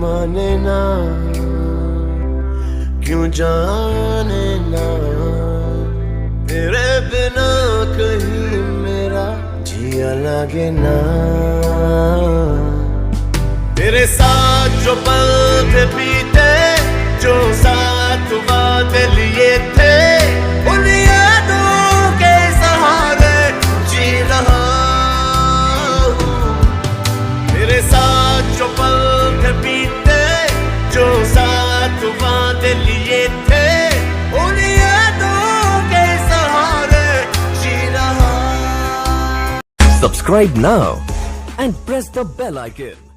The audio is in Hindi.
माने ना, क्यों जाने ना, तेरे बिना कहीं मेरा जिया लगे ना। तेरे साथ जो पल थे बीते, जो साथ वादे लिए थे, उन यादों के सहारे जी रहा हूँ। तेरे साथ जो पल थे बीते, जो साथ वादे लिए थे, उन यादों के सहारे जी रहा। Subscribe now and press the bell icon.